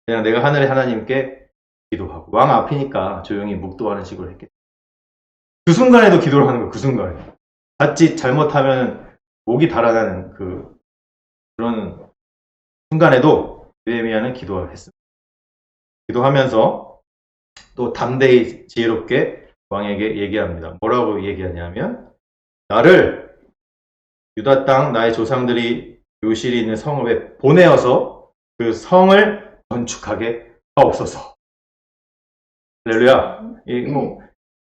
그냥 내가 하늘의 하나님께 기도하고, 왕 앞이니까 조용히 묵도하는 식으로 했겠죠. 그 순간에도 기도를 하는 거예요. 그 순간에 자칫 잘못하면 목이 달아나는 그런 순간에도 느헤미야는 기도를 했습니다. 기도하면서 또 담대히 지혜롭게 왕에게 얘기합니다. 뭐라고 얘기하냐면, 나를 유다 땅 나의 조상들이 묘실이 있는 성읍에 보내어서 그 성을 건축하게 하옵소서. 할렐루야.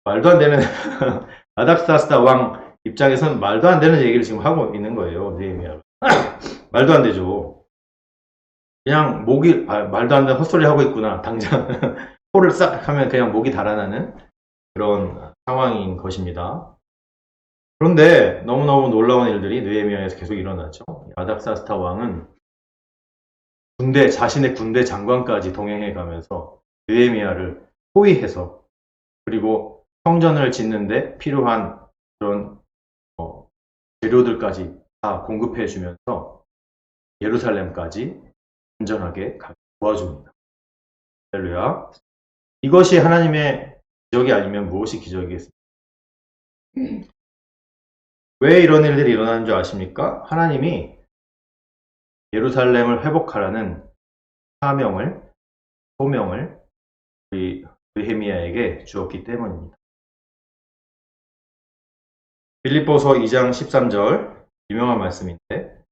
말도 안 되는 아닥사스다 왕 입장에서는 말도 안 되는 얘기를 지금 하고 있는 거예요. 느헤미야가. 말도 안 되죠. 그냥 말도 안 되는 헛소리 하고 있구나. 당장 코를 싹 하면 그냥 목이 달아나는 그런 상황인 것입니다. 그런데 너무너무 놀라운 일들이 느헤미야에서 계속 일어났죠. 아닥사스다 왕은 자신의 군대 장관까지 동행해 가면서 느헤미야를 호위해서, 그리고 성전을 짓는데 필요한 그런 재료들까지 다 공급해 주면서 예루살렘까지 안전하게 가게 도와줍니다. 할렐루야. 이것이 하나님의 기적이 아니면 무엇이 기적이겠습니까? 왜 이런 일들이 일어나는 줄 아십니까? 하나님이 예루살렘을 회복하라는 소명을 우리 느헤미야에게 주었기 때문입니다. 빌립보서 2장 13절, 유명한 말씀인데,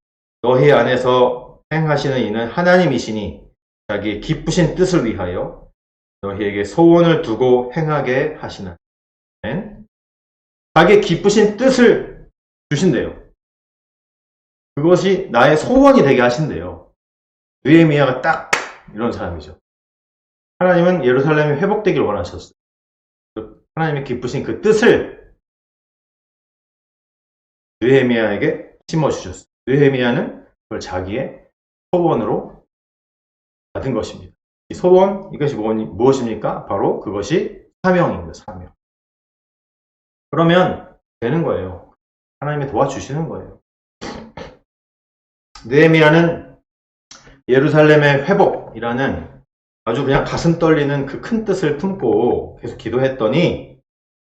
너희 안에서 행하시는 이는 하나님이시니 자기의 기쁘신 뜻을 위하여 너희에게 소원을 두고 행하게 하시는. 자기의 기쁘신 뜻을 주신대요. 그것이 나의 소원이 되게 하신대요. 느헤미야가 딱 이런 사람이죠. 하나님은 예루살렘이 회복되길 원하셨어요. 하나님의 기쁘신 그 뜻을 느헤미야에게 심어주셨어요. 느헤미야는 그걸 자기의 소원으로 받은 것입니다. 이 소원, 이것이 무엇입니까? 바로 그것이 사명입니다. 사명. 그러면 되는 거예요. 하나님이 도와주시는 거예요. 느헤미야는 예루살렘의 회복이라는 아주 그냥 가슴 떨리는 그 큰 뜻을 품고 계속 기도했더니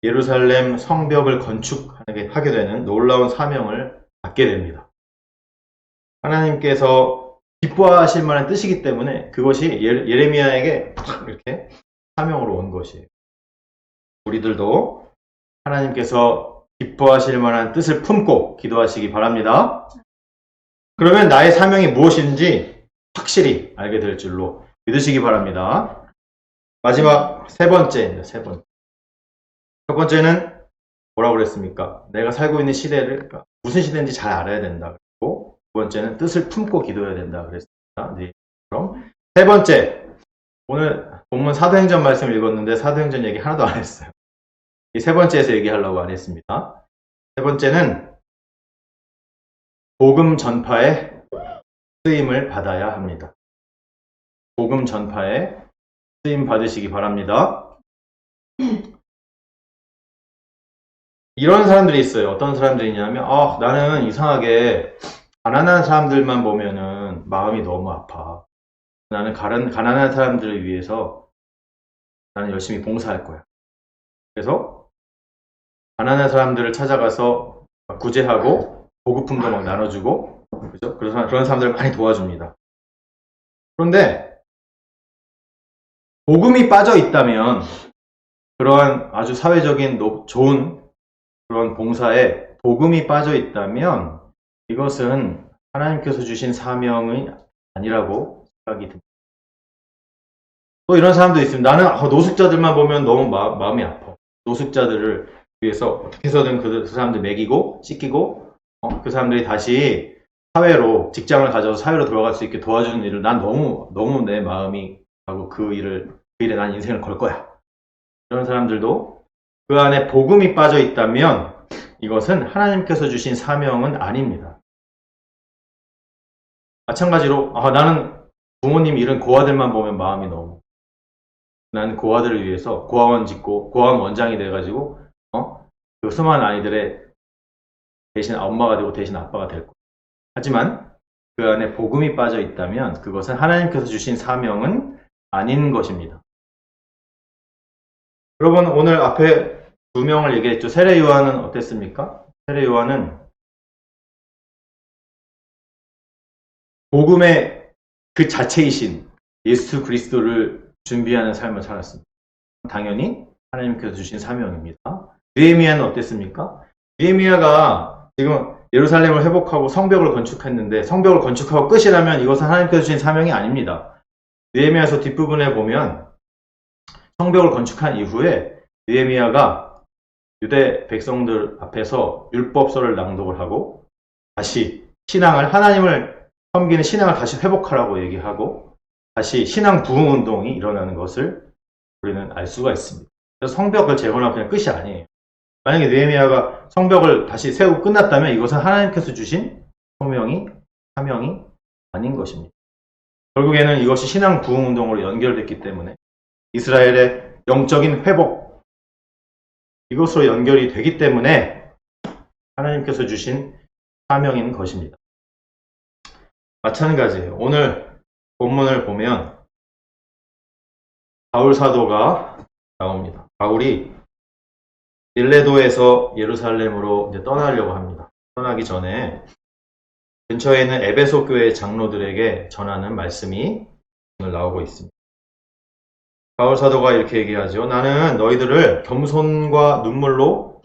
예루살렘 성벽을 건축하게 되는 놀라운 사명을 받게 됩니다. 하나님께서 기뻐하실 만한 뜻이기 때문에 그것이 예레미야에게 이렇게 사명으로 온 것이에요. 우리들도 하나님께서 기뻐하실 만한 뜻을 품고 기도하시기 바랍니다. 그러면 나의 사명이 무엇인지 확실히 알게 될 줄로 믿으시기 바랍니다. 마지막 세 번째입니다. 첫 번째는 뭐라고 그랬습니까? 내가 살고 있는 시대를 무슨 시대인지 잘 알아야 된다. 그리고 두 번째는 뜻을 품고 기도해야 된다 그랬습니다. 네. 그럼 세 번째, 오늘 본문 사도행전 말씀 읽었는데 사도행전 얘기 하나도 안 했어요. 이 세 번째에서 얘기하려고 안 했습니다. 세 번째는 복음 전파에 쓰임을 받아야 합니다. 복음 전파에 쓰임 받으시기 바랍니다. 이런 사람들이 있어요. 어떤 사람들이냐면, 나는 이상하게 가난한 사람들만 보면은 마음이 너무 아파. 나는 가난한 사람들을 위해서 나는 열심히 봉사할 거야. 그래서 가난한 사람들을 찾아가서 구제하고 보급품도 막 나눠주고, 그죠? 그런 사람들을 많이 도와줍니다. 그런데 복음이 빠져 있다면 그러한 아주 사회적인 좋은 그런 봉사에 복음이 빠져 있다면 이것은 하나님께서 주신 사명이 아니라고 생각이 듭니다. 또 이런 사람도 있습니다. 나는 노숙자들만 보면 너무 마음이 아파. 노숙자들을 위해서 어떻게 해서든 그 사람들 먹이고 씻기고 그 사람들이 다시 사회로 직장을 가져서 사회로 돌아갈 수 있게 도와주는 일을 난 너무 내 마음이 하고 그 일에 난 인생을 걸 거야. 이런 사람들도 그 안에 복음이 빠져 있다면 이것은 하나님께서 주신 사명은 아닙니다. 마찬가지로 나는 부모님 잃은 고아들만 보면 마음이 너무 나는 고아들을 위해서 고아원 짓고 고아원 원장이 돼가지고 그 수많은 아이들의 대신 엄마가 되고 대신 아빠가 될 거예요. 하지만 그 안에 복음이 빠져 있다면 그것은 하나님께서 주신 사명은 아닌 것입니다. 여러분 오늘 앞에 두 명을 얘기했죠. 세례 요한은 어땠습니까? 세례 요한은 복음의 그 자체이신 예수 그리스도를 준비하는 삶을 살았습니다. 당연히 하나님께서 주신 사명입니다. 느헤미야는 어땠습니까? 느헤미야가 지금 예루살렘을 회복하고 성벽을 건축했는데 성벽을 건축하고 끝이라면 이것은 하나님께서 주신 사명이 아닙니다. 느헤미야서 뒷부분에 보면 성벽을 건축한 이후에 느헤미야가 유대 백성들 앞에서 율법서를 낭독을 하고 다시 하나님을 섬기는 신앙을 다시 회복하라고 얘기하고 다시 신앙 부흥 운동이 일어나는 것을 우리는 알 수가 있습니다. 그래서 성벽을 재건하고 그냥 끝이 아니에요. 만약에 느헤미야가 성벽을 다시 세우고 끝났다면 이것은 하나님께서 주신 사명이 아닌 것입니다. 결국에는 이것이 신앙 부흥 운동으로 연결됐기 때문에 이스라엘의 영적인 회복 이것으로 연결이 되기 때문에 하나님께서 주신 사명인 것입니다. 마찬가지예요. 오늘 본문을 보면 바울 사도가 나옵니다. 바울이 밀레도에서 예루살렘으로 이제 떠나려고 합니다. 떠나기 전에 근처에 있는 에베소 교회 장로들에게 전하는 말씀이 오늘 나오고 있습니다. 바울 사도가 이렇게 얘기하죠. 나는 너희들을 겸손과 눈물로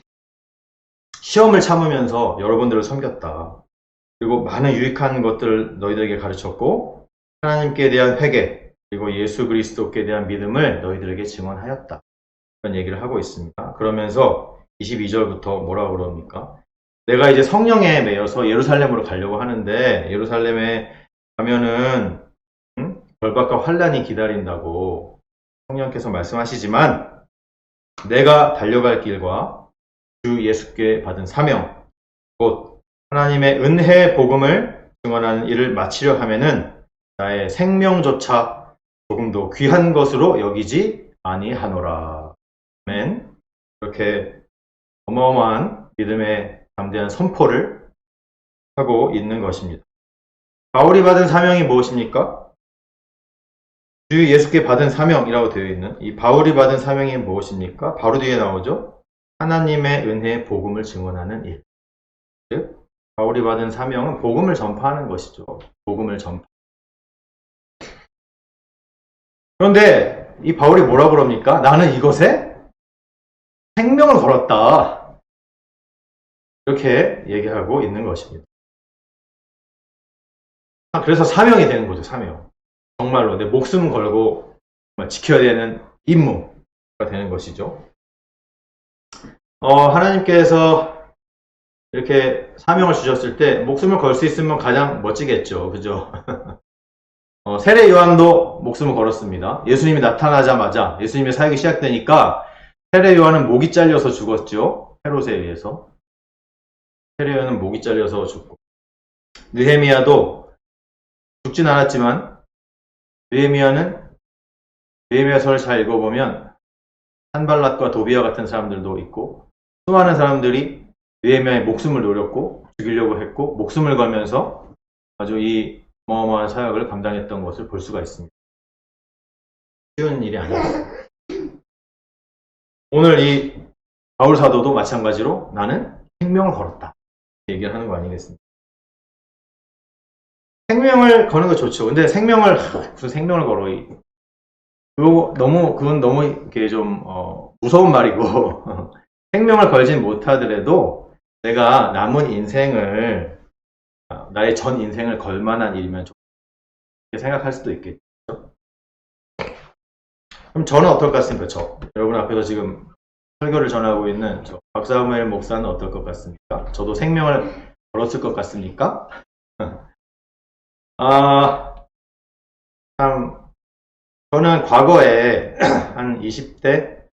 시험을 참으면서 여러분들을 섬겼다. 그리고 많은 유익한 것들을 너희들에게 가르쳤고 하나님께 대한 회개 그리고 예수 그리스도께 대한 믿음을 너희들에게 증언하였다. 그런 얘기를 하고 있습니다. 그러면서 22절부터 뭐라고 그럽니까? 내가 이제 성령에 매여서 예루살렘으로 가려고 하는데 예루살렘에 가면은 결박과 환란이 기다린다고 성령께서 말씀하시지만 내가 달려갈 길과 주 예수께 받은 사명 곧 하나님의 은혜의 복음을 증언하는 일을 마치려 하면은 나의 생명조차 조금도 귀한 것으로 여기지 아니하노라. 아멘. 이렇게 어마어마한 믿음의 담대한 선포를 하고 있는 것입니다. 바울이 받은 사명이 무엇입니까? 주 예수께 받은 사명이라고 되어 있는 이 바울이 받은 사명이 무엇입니까? 바로 뒤에 나오죠. 하나님의 은혜의 복음을 증언하는 일. 즉 바울이 받은 사명은 복음을 전파하는 것이죠. 복음을 전파. 그런데 이 바울이 뭐라고 그럽니까? 나는 이것에 생명을 걸었다. 이렇게 얘기하고 있는 것입니다. 그래서 사명이 되는 거죠. 사명. 정말로 내 목숨 걸고 지켜야 되는 임무가 되는 것이죠. 하나님께서 이렇게 사명을 주셨을 때 목숨을 걸 수 있으면 가장 멋지겠죠. 그죠? 세례 요한도 목숨을 걸었습니다. 예수님이 나타나자마자 예수님의 사역이 시작되니까 세례 요한은 목이 잘려서 죽었죠. 헤롯에 의해서. 세례 요한은 목이 잘려서 죽고 느헤미야도 죽진 않았지만 느헤미야서를 잘 읽어보면 산발랏과 도비아 같은 사람들도 있고 수많은 사람들이 느헤미야의 목숨을 노렸고 죽이려고 했고 목숨을 걸면서 아주 이 어마어마한 사역을 감당했던 것을 볼 수가 있습니다. 쉬운 일이 아니었어요. 오늘 이 바울 사도도 마찬가지로 나는 생명을 걸었다 얘기를 하는 거 아니겠습니까? 생명을 거는 거 좋죠. 근데 생명을 무슨 생명을 걸어? 그건 너무 이렇게 좀 무서운 말이고 생명을 걸진 못하더라도 내가 남은 인생을 나의 전 인생을 걸 만한 일이면 좋게 생각할 수도 있겠죠. 그럼 저는 어떨 것 같습니까? 여러분 앞에서 지금 설교를 전하고 있는 박사무엘 목사는 어떨 것 같습니까? 저도 생명을 걸었을 것 같습니까? 참 저는 과거에 한 20대,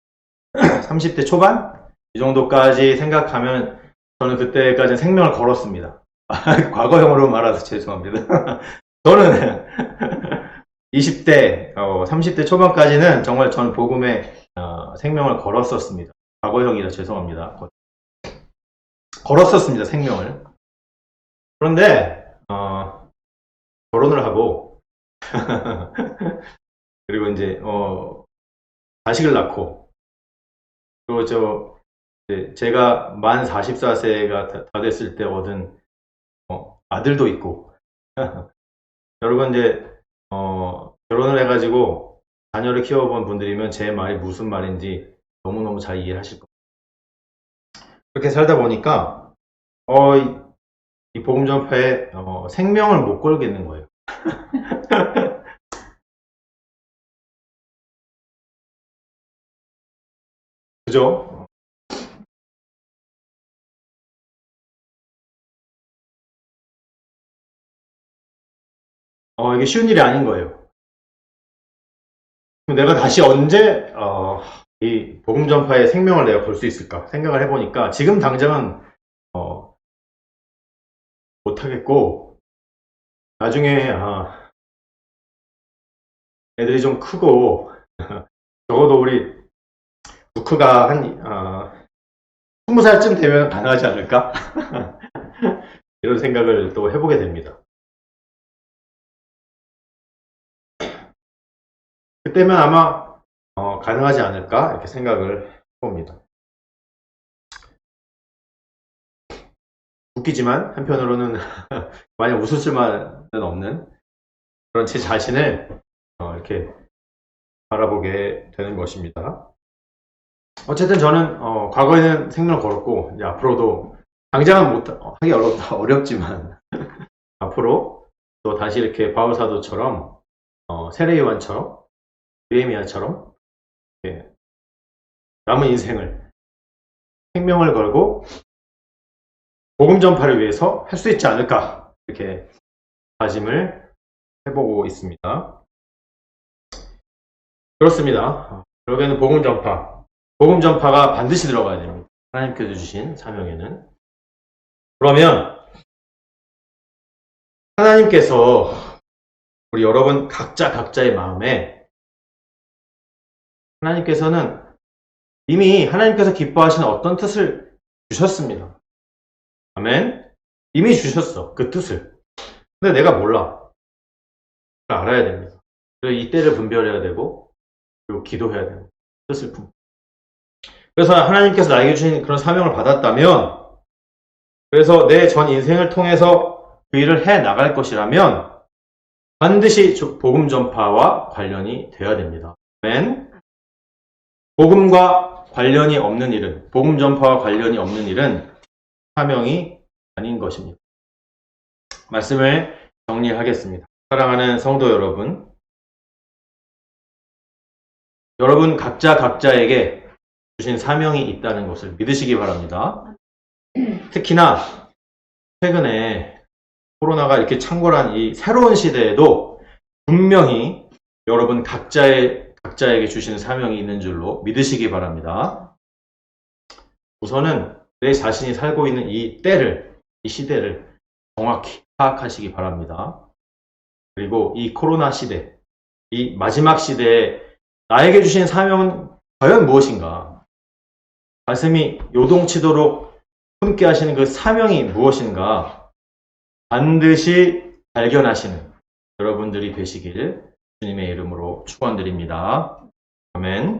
30대 초반 이 정도까지 생각하면 저는 그때까지는 생명을 걸었습니다. 과거형으로 말해서 죄송합니다. 저는 20대, 30대 초반까지는 정말 저는 복음에 생명을 걸었었습니다. 과거형이라 죄송합니다. 걸었었습니다, 생명을. 그런데 결혼을 하고 그리고 이제 자식을 낳고 그리고 제가 만 44세가 다 됐을 때 얻은 아들도 있고 여러분 이제 결혼을 해가지고 자녀를 키워본 분들이면 제 말이 무슨 말인지 너무너무 잘 이해하실 겁니다. 그렇게 살다 보니까 이 복음 전파에 생명을 못 걸겠는 거예요. 그죠? 이게 쉬운 일이 아닌 거예요. 내가 다시 언제 이 복음 전파에 생명을 내가 걸 수 있을까 생각을 해보니까 지금 당장은 못하겠고 나중에 애들이 좀 크고 적어도 우리 루크가 한 20살쯤 되면 가능하지 않을까? 이런 생각을 또 해보게 됩니다. 그때면 아마 가능하지 않을까 이렇게 생각을 해봅니다. 웃기지만 한편으로는 만약 웃을 수만은 없는 그런 제 자신을 이렇게 바라보게 되는 것입니다. 어쨌든 저는 과거에는 생명을 걸었고 이제 앞으로도 당장은 하기 어렵지만 앞으로 또 다시 이렇게 바울 사도처럼 세례 요한처럼 느헤미야처럼 남은 인생을 생명을 걸고 복음 전파를 위해서 할 수 있지 않을까 이렇게 다짐을 해보고 있습니다. 그렇습니다. 결국에는 복음 전파가 반드시 들어가야 됩니다. 하나님께서 주신 사명에는. 그러면 하나님께서 우리 여러분 각자의 마음에 하나님께서는 이미 하나님께서 기뻐하시는 어떤 뜻을 주셨습니다. 아멘. 이미 주셨어. 그 뜻을. 근데 내가 몰라. 알아야 됩니다. 그래서 이 때를 분별해야 되고 그리고 기도해야 되고 뜻을 품고. 그래서 하나님께서 나에게 주신 그런 사명을 받았다면 그래서 내 전 인생을 통해서 그 일을 해 나갈 것이라면 반드시 복음 전파와 관련이 되어야 됩니다. 아멘. 복음과 관련이 없는 일은 복음 전파와 관련이 없는 일은 사명이 아닌 것입니다. 말씀을 정리하겠습니다. 사랑하는 성도 여러분, 여러분 각자에게 주신 사명이 있다는 것을 믿으시기 바랍니다. 특히나 최근에 코로나가 이렇게 창궐한 이 새로운 시대에도 분명히 여러분 각자에게 주신 사명이 있는 줄로 믿으시기 바랍니다. 우선은 내 자신이 살고 있는 이 시대를 정확히 파악하시기 바랍니다. 그리고 이 코로나 시대, 이 마지막 시대에 나에게 주신 사명은 과연 무엇인가? 가슴이 요동치도록 품게 하시는 그 사명이 무엇인가 반드시 발견하시는 여러분들이 되시길 주님의 이름으로 축원드립니다. 아멘.